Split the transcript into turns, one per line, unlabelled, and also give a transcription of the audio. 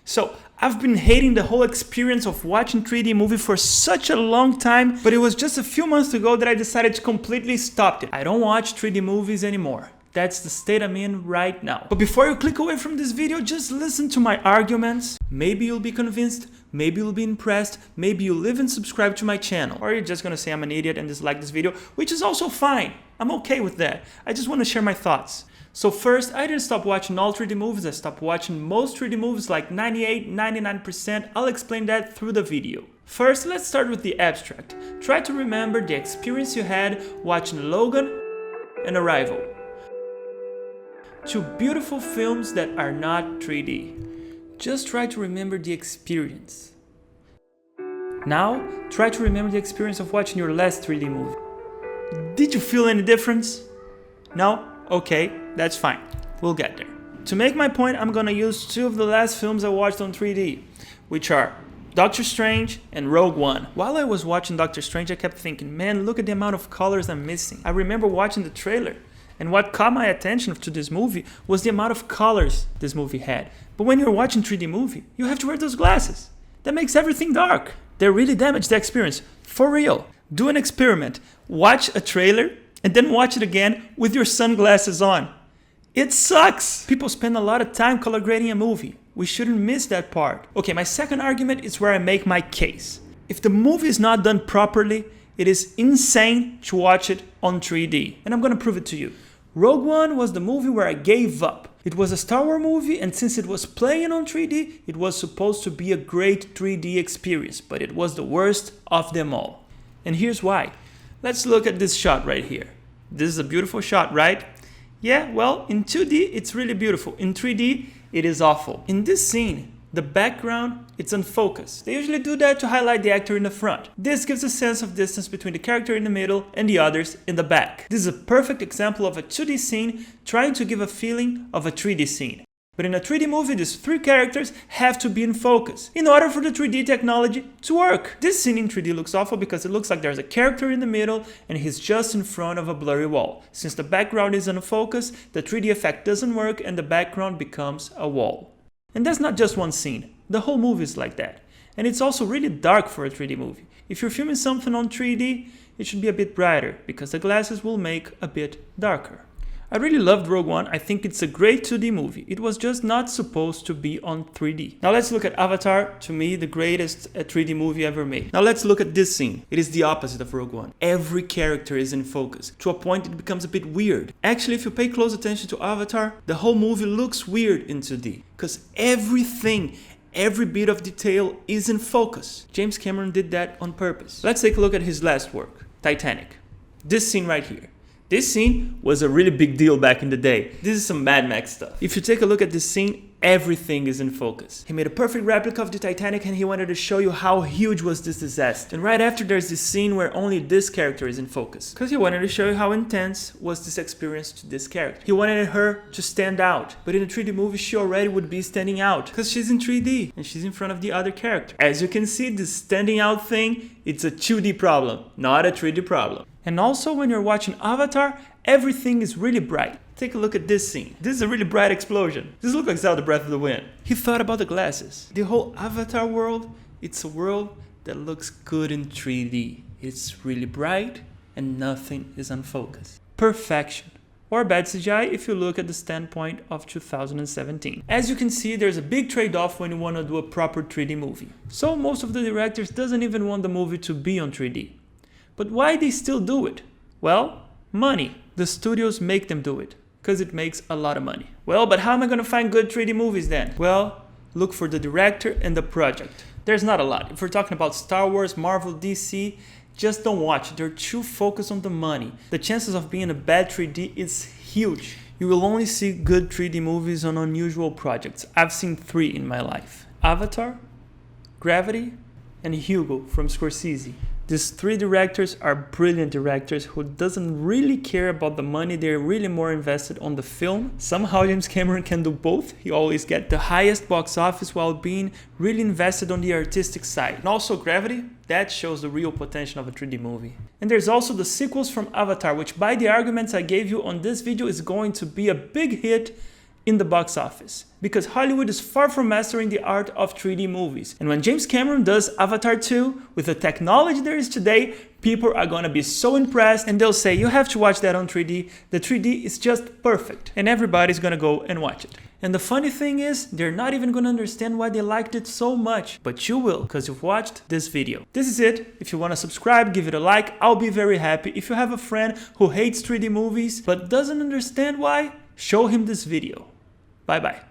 So I've been hating the whole experience of watching 3D movie for such a long time, but it was just a few months ago that I decided to completely stop it. I don't watch 3D movies anymore. That's the state I'm in right now. But before you click away from this video, just listen to my arguments. Maybe you'll be convinced, maybe you'll be impressed, maybe you'll even subscribe to my channel. Or you're just gonna say I'm an idiot and dislike this video, which is also fine. I'm okay with that. I just wanna share my thoughts. So first, I didn't stop watching all 3D movies. I stopped watching most 3D movies, like 98, 99%. I'll explain that through the video. First, let's start with the abstract. Try to remember the experience you had watching Logan and Arrival. Two beautiful films that are not 3D. Just try to remember the experience. Now, try to remember the experience of watching your last 3D movie. Did you feel any difference? No? Okay, that's fine. We'll get there. To make my point, I'm gonna use two of the last films I watched on 3D, which are Doctor Strange and Rogue One. While I was watching Doctor Strange, I kept thinking, man, look at the amount of colors I'm missing. I remember watching the trailer, and what caught my attention to this movie was the amount of colors this movie had. But when you're watching 3D movie, you have to wear those glasses. That makes everything dark. They really damage the experience. For real. Do an experiment. Watch a trailer and then watch it again with your sunglasses on. It sucks! People spend a lot of time color grading a movie. We shouldn't miss that part. Okay, my second argument is where I make my case. If the movie is not done properly, it is insane to watch it on 3D. And I'm gonna prove it to you. Rogue One was the movie where I gave up. It was a Star Wars movie, and since it was playing on 3D, it was supposed to be a great 3D experience, but it was the worst of them all. And here's why. Let's look at this shot right here. This is a beautiful shot, right? Yeah, well, in 2D, it's really beautiful. In 3D, it is awful. In this scene, the background, it's unfocused. They usually do that to highlight the actor in the front. This gives a sense of distance between the character in the middle and the others in the back. This is a perfect example of a 2D scene trying to give a feeling of a 3D scene. But in a 3D movie, these three characters have to be in focus in order for the 3D technology to work. This scene in 3D looks awful because it looks like there's a character in the middle and he's just in front of a blurry wall. Since the background is unfocused, the 3D effect doesn't work and the background becomes a wall. And that's not just one scene. The whole movie is like that. And it's also really dark for a 3D movie. If you're filming something on 3D, it should be a bit brighter because the glasses will make a bit darker. I really loved Rogue One. I think it's a great 2D movie. It was just not supposed to be on 3D. Now let's look at Avatar, to me the greatest 3D movie ever made. Now let's look at this scene. It is the opposite of Rogue One. Every character is in focus. To a point it becomes a bit weird. Actually, if you pay close attention to Avatar, the whole movie looks weird in 2D. Because everything, every bit of detail is in focus. James Cameron did that on purpose. Let's take a look at his last work, Titanic. This scene right here. This scene was a really big deal back in the day. This is some Mad Max stuff. If you take a look at this scene, everything is in focus. He made a perfect replica of the Titanic and he wanted to show you how huge was this disaster. And right after there's this scene where only this character is in focus. Because he wanted to show you how intense was this experience to this character. He wanted her to stand out. But in a 3D movie, she already would be standing out. Because she's in 3D and she's in front of the other character. As you can see, this standing out thing, it's a 2D problem, not a 3D problem. And also when you're watching Avatar, everything is really bright. Take a look at this scene. This is a really bright explosion. This looks like Zelda Breath of the Wind. He thought about the glasses. The whole Avatar world, it's a world that looks good in 3D. It's really bright and nothing is unfocused. Perfection. Or bad CGI if you look at the standpoint of 2017. As you can see, there's a big trade-off when you want to do a proper 3D movie. So most of the directors doesn't even want the movie to be on 3D. But why they still do it? Well, money. The studios make them do it, because it makes a lot of money. Well, but how am I going to find good 3D movies then? Well, look for the director and the project. There's not a lot. If we're talking about Star Wars, Marvel, DC, just don't watch it. They're too focused on the money. The chances of being a bad 3D is huge. You will only see good 3D movies on unusual projects. I've seen 3 in my life. Avatar, Gravity, and Hugo from Scorsese. These 3 directors are brilliant directors who doesn't really care about the money. They're really more invested on the film. Somehow James Cameron can do both. He always gets the highest box office while being really invested on the artistic side. And also Gravity, that shows the real potential of a 3D movie. And there's also the sequels from Avatar, which by the arguments I gave you on this video is going to be a big hit in the box office, because Hollywood is far from mastering the art of 3D movies. And when James Cameron does Avatar 2, with the technology there is today, people are gonna be so impressed and they'll say, you have to watch that on 3D, the 3D is just perfect. And everybody's gonna go and watch it. And the funny thing is, they're not even gonna understand why they liked it so much, but you will, because you've watched this video. This is it. If you wanna subscribe, give it a like, I'll be very happy. If you have a friend who hates 3D movies, but doesn't understand why, show him this video. Bye bye.